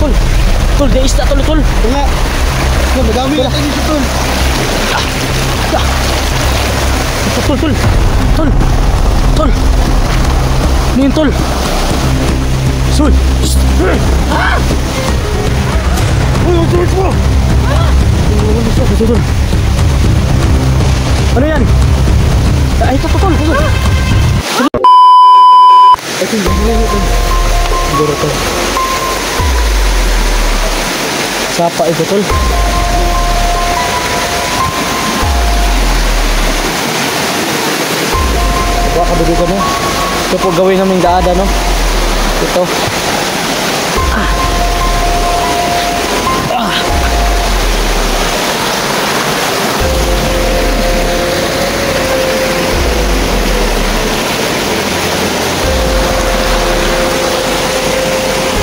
tol. Tol, di isda tol, tol. Nga. Madami natin dito, tol. Tol, tol. Tol. Tol. Nin tol. Sul. Uy, tulis mo. Tol. Ano yan? Ay, ito, tol. Ito, siguro tol. Sapa ito, tol. Wala ka dito mo. Ito po gawin namin daada, no? Ito.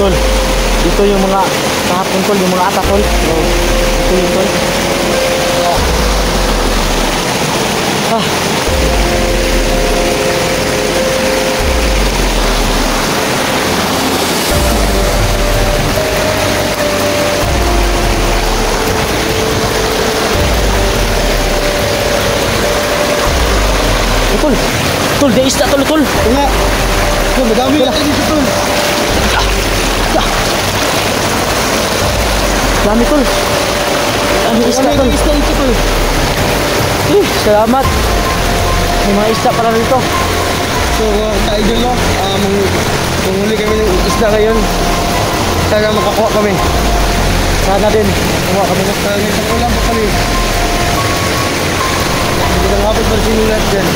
Tol, dito yung mga kahapon tol, yung mga ata tol. Ito yung tol. Tol, tol, di isda tol, tol. Nga. Madami natin dito, tol. Dami tol. Dami isda tol. Dami isda dito, tol. Salamat. May mga isda pala rito. So, ka-idol, no? Manghuli kami ng isda ngayon. Sana makakuha kami. Sana din. Kuha kami na. Isang ulam pa kami. Hindi lang hapit ba sinulat dyan?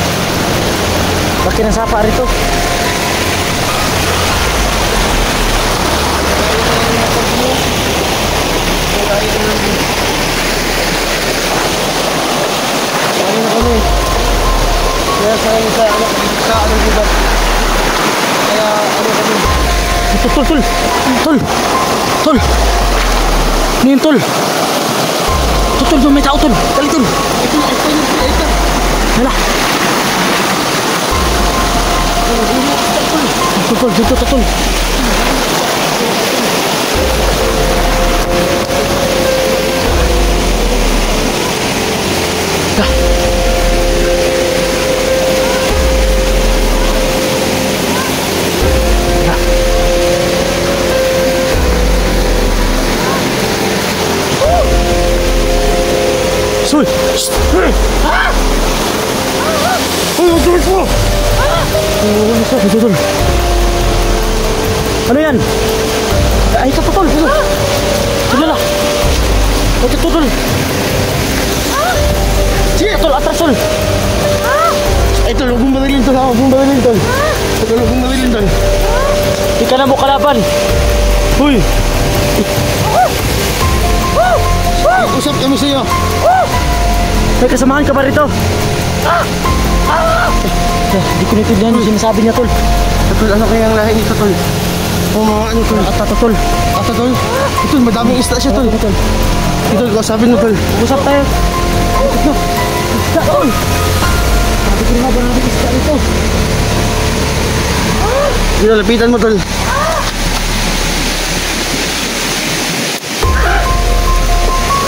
Bakit ng sapa rito? Ano na kami? Kaya sa anong gubat. Kaya ano kami? Ito, tol, tol. Tol. Tol. Nin tol. Ito, tol, may tao tol. Dali tol. Ito. Hala. Tol, dito tol. Dah. Sul. Ano yan? Ay, ito tol. Ito na. Ito tol. Sige, tol, atras tol. Ito, lubong madalin tol. Lubong madalin tol. Ito, lubong madalin tol. Di ka na mo kalaban. Huy. Usap kami sa iyo. May kasamahan ka ba rito? Di ko natindihan yung sinasabi niya tol. Tol, ano kaya ang lahi nito tol? O mga ano tol? Ata tol. Ata tol? Ito, madaming isda siya tol. Ito, kausapin mo tol. Usap tayo. Ito. Isda tol. Sabi ko nga ba namin isda ito? Dito, lapitan mo tol.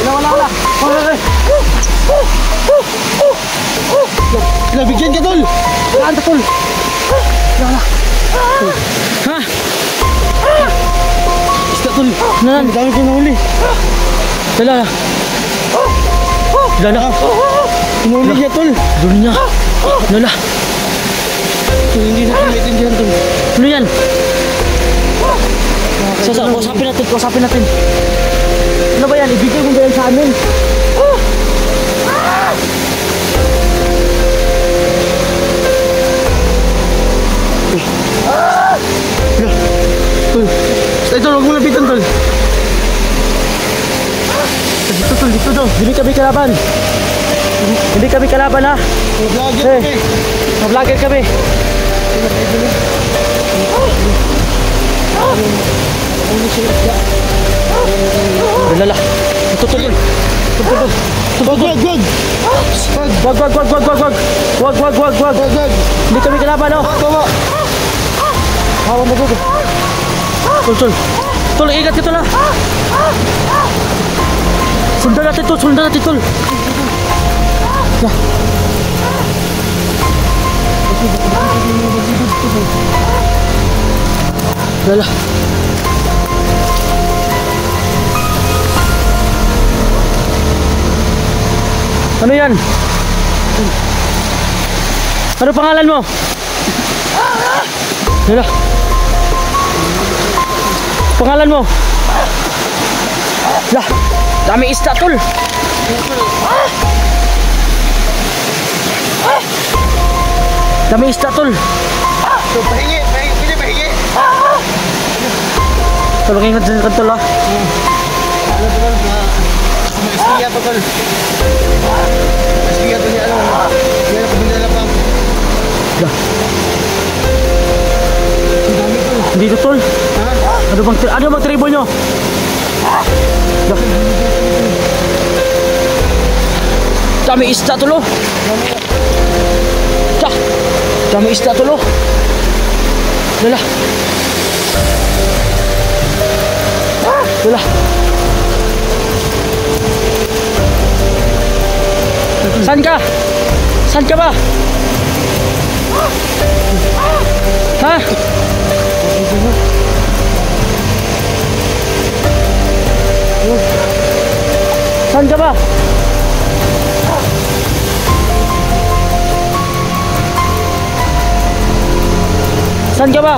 Wala. Bigyan ka tol. Saan ka tol? Wala. Ha? Isda tol. Nanan. Madami ko nahuli. Dala. Hinuli niya tol. Duli niya. Lala. Hindi na kami naitindihan tol. Ano yan? Kusapin natin. Ano ba yan? Ibigay mo ba yan sa amin? Tol. Ito, huwag mo lapitan tol. Dito daw. Hindi kami kalaban ha. Vlogger kami. Mag-vlogger kami. Lala. Tutol. Wag. Hindi kami kalaban oh. Bawa. Hawa mo dito. Tol. Tol, ingat ka tol ha. Sundan natin tol, sundan natin tol. Lah. Lala. Ano yan? Ano pangalan mo? Lala. Pangalan mo? Lah, dami isda tol. Dami isda tol. So, pahingi. Pwede pahingi. Tol, ingat din ka tol ha. Ano to tol? Espiya pa tol. Espiya to niya ano. Yan ako binala pa. Lah, Ang dami tol. dito tol. Ha? Ano bang tribo nyo? Lah. Dami isda tol oh. Dah. Dami isda tol oh. Lala. Lala. Saan ka? Saan ka ba? Ha? Saan ka ba? Saan ka ba?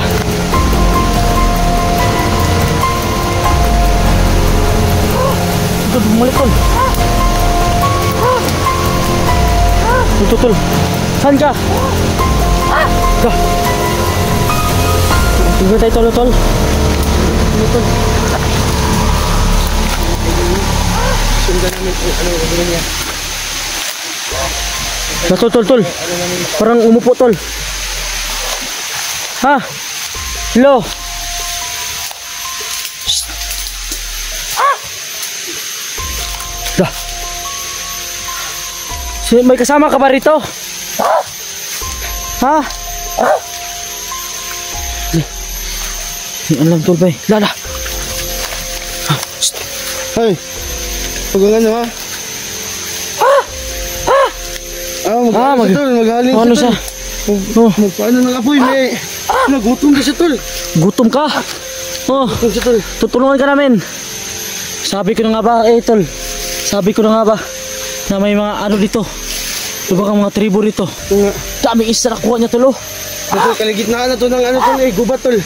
Ito, bumalik tol. Ito tol. Saan ka? Dah. Tingnan tayo tol tol. Tol. Sundan namin kung ano gagawin niya. Tol tol tol. Parang umupo tol. Ha? Hello. Shh. Dah. May kasama ka ba rito? Ha? Alam tol ba? Lala. Hey. Pag ano ha? Maghalin ano siya siya? tol. Magpaano ng apoy, may nagutom ka siya tol. Gutom ka? Oh, Gutom siya tol. tutulungan ka namin. Sabi ko na nga ba, tol. Sabi ko na nga ba na may mga ano dito. Diba kang mga tribo rito. Ito nga. Dami isa nakuha niya tol oh. Ito, kaligitnaan na to ng ano tol eh, gubat tol.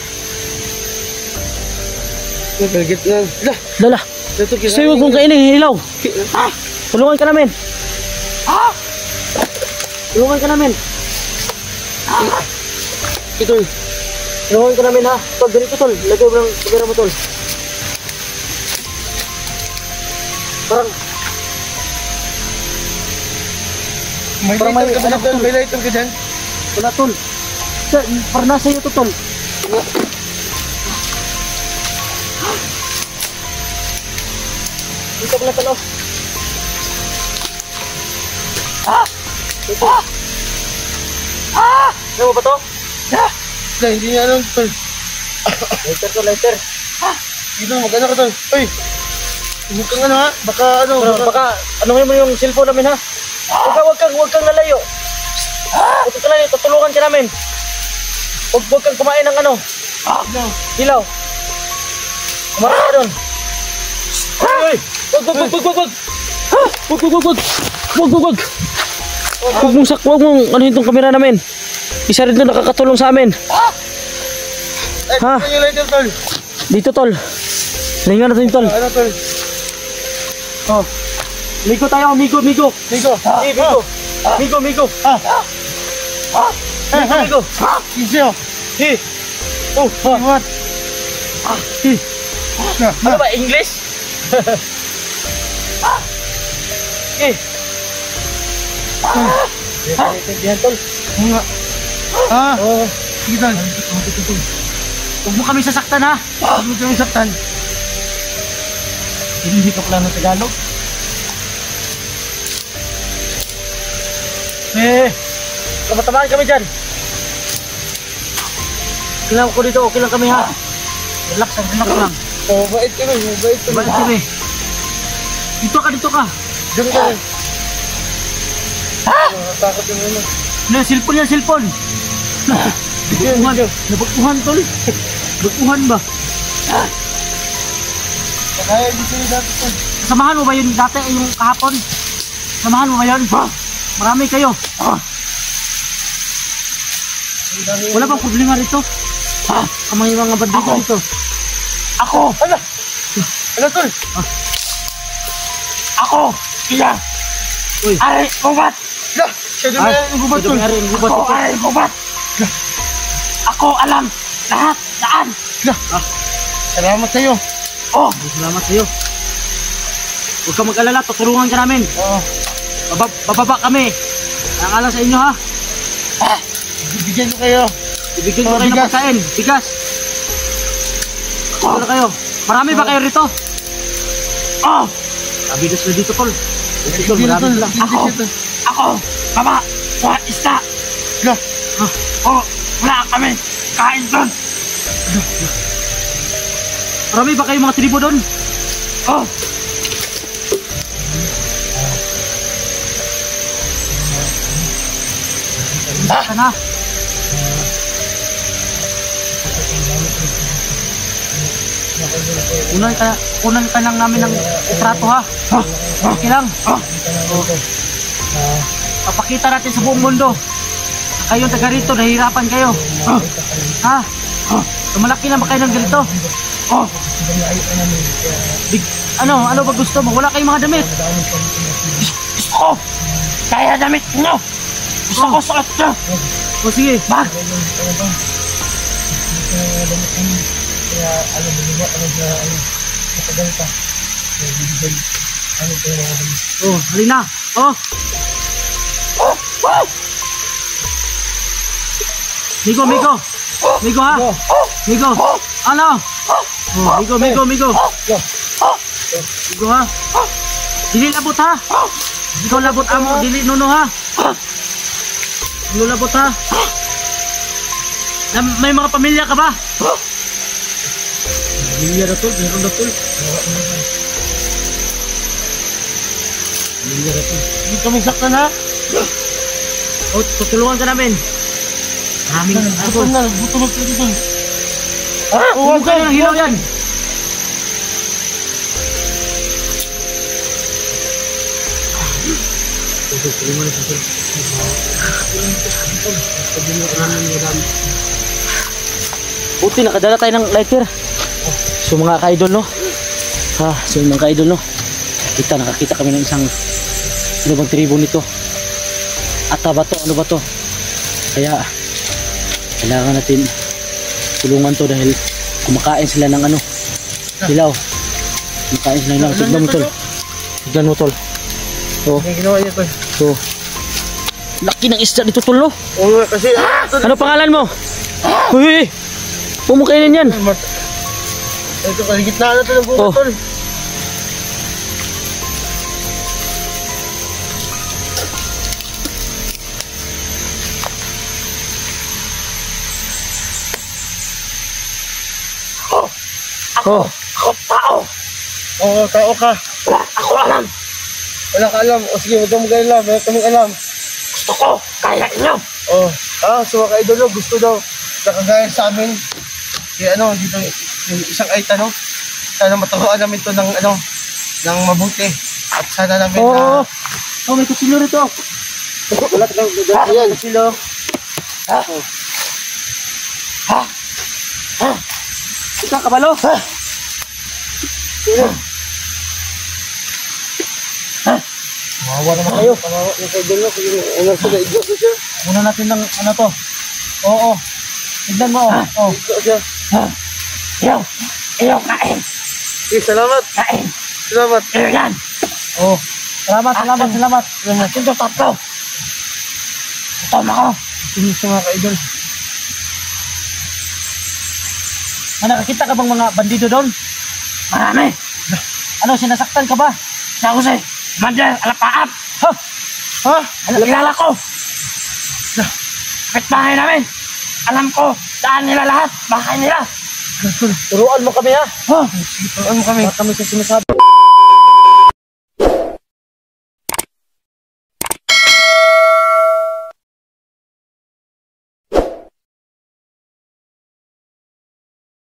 Ito, kaligitnaan. Lah, Lala. ito Gusto huwag mong kainin, hilaw. Tulungan ka namin. Tulungan ka namin. Ito, Tulungan ka namin ha. Tol, ganito tol. Lagay mo ng pagkira mo tol. Parang may Parang lighter ka may- ba tol? May lighter ka dyan? wala tol. Parang nasa iyo to tol. Dito pala tol oh. Dito. Ano ba to? Lah, hindi niya alam tol. Lighter to, lighter. Dito, mag-ano ka tol? Uy! Huwag kang ano ha? Baka ano? Pero baka anuhin mo yung cellphone namin ha. Huwag kang lalayo. Huwag kang lalayo, tutulungan ka namin. Huwag kang kumain ng ano. Hilaw. Kumain ka doon. Uy! Wag. Huwag mong ano itong kamera namin. Isa rin doon nakakatulong sa amin. Eh, Ha? ano yung lighter tol? Dito tol. Lingan natin tol. Ano tol? Oh. Migo tayo, migo. Nico! Migo. Migo. Isyo! Hi. Oh, ha. What? Ano ba, English? Eh. Yan tol. Nga. Ah! Oh. Sige tol. Huwag mo kami sasaktan ha. Huwag mo kami saktan. Hindi ka pala ng Tagalog. Kamatamaan kami dyan. Kailangan ko dito, okay lang kami ha. Relax lang. Oh, bait kami, bait kami. Balik kami. Dito ka, dito ka. Diyan ka. Takot yung ano. Ano, cellphone yan, cellphone. Nabagpuhan, nabagpuhan tol. Nabagpuhan ba? Kaya hindi sila dati to. Samahan mo ba yun dati, yung kahapon? Samahan mo ba yun? Marami kayo. Wala bang problema rito? Ang mga bandito dito. Ako! Ano? Ano tol? Ako! Iya! Uy. Aray, gubat! La! Siya din Ay, yung gubat siya tol! din may-ari, yung gubat, Ako, tol. aray, gubat! Ako alam! Lahat! Daan! La! Salamat sa'yo! Oh! Salamat sa'yo. Huwag ka mag-alala, tutulungan ka namin. Oo. Bababa kami. Nakakala sa inyo ha. Bibigyan ko kayo! Ibigyan ko Oh, kayo ng bigas. pagkain. Bigas. Wala kayo. Marami ba kayo rito? Oh! Bigas na dito, tol. Dito, Hindi na tol! marami lang. Ako! Ako! Baba! Kuha isda! La! Oh! Wala kami! Kain doon! Marami ba kayo mga tribo doon? Oh! Sana. Kunan ka lang namin ng itrato ha. Okay lang. Papakita natin sa buong mundo. Kayong taga rito, nahihirapan kayo. Ha? Malaki na ba kayo ng ganito? Ano ba gusto mo? Wala kayong mga damit. Gusto ko! Kaya damit nyo! Gusto ko suot nyo! O sige. Bag! Oh, halina. Oh. Migo ha. Migo. Ano? Oh, Migo ha. Dili labot ha. Ikaw labot amo, dili nuno ha. Dili labot ha. May mga pamilya ka ba? Pamilya na tol, meron na tol. Pamilya na tol. Hindi kami saktan ha? O, tutulungan ka namin. Maraming Butol na, butulog ka dito. Huwag kayo ng hilaw yan. Buti nakadala tayo ng lighter. So mga ka-idol no. So mga ka-idol no. Nakakita kami ng isang ano bang tribo nito. Ata ba to? Ano ba to? Kaya kailangan natin tulungan to dahil kumakain sila ng ano. Hilaw. Kumakain sila ng tignan mo tol. Tignan mo tol. So, May ginawa niya tol. so laki ng isda dito tol no. Oo nga kasi Ano pangalan mo? Uy! Huwag mo kainin yan. ito kaligit na ito ng buka Oh. tol. Oh. Ako tao! Oo, tao ka. Wala ako alam. Wala ka alam. O sige, huwag kang mag-alala. Meron kaming alam. Gusto ko. Kaya inyo. Oh. So mga ka-idolo, gusto daw nakagaya sa amin. Kaya ano, dito yung isang ay tanong. Sana maturuan namin to ng ano, ng mabuti. At sana namin Oh. Oh, may kutsilyo rito. Wala ka Ayan. kutsilyo. Ha? Ha? Ha? Ikaw kabalo. Ha? Mawawa naman kayo. Mawawa yung ka-idolo. Ano sa ka-idolo siya? Muna natin ng ano to. Oo. Tignan mo. Oh. Ito siya. Iyo kain. Okay, salamat. Kain. Salamat. Iyo yan. Oh. Salamat. Ito tatlo. Tama ko. Ito sa mga ka-idol. Nakakita ka bang mga bandido doon? Marami. Ano, sinasaktan ka ba? Sa Jose. Mandel. Alapaap. Ha? Ha? Kilala ko. Kapitbahay namin. Alam ko. Daan nila lahat. Bahay nila. Turuan mo kami ha. Oh, Ano kami? Baka kami sa sinasabi.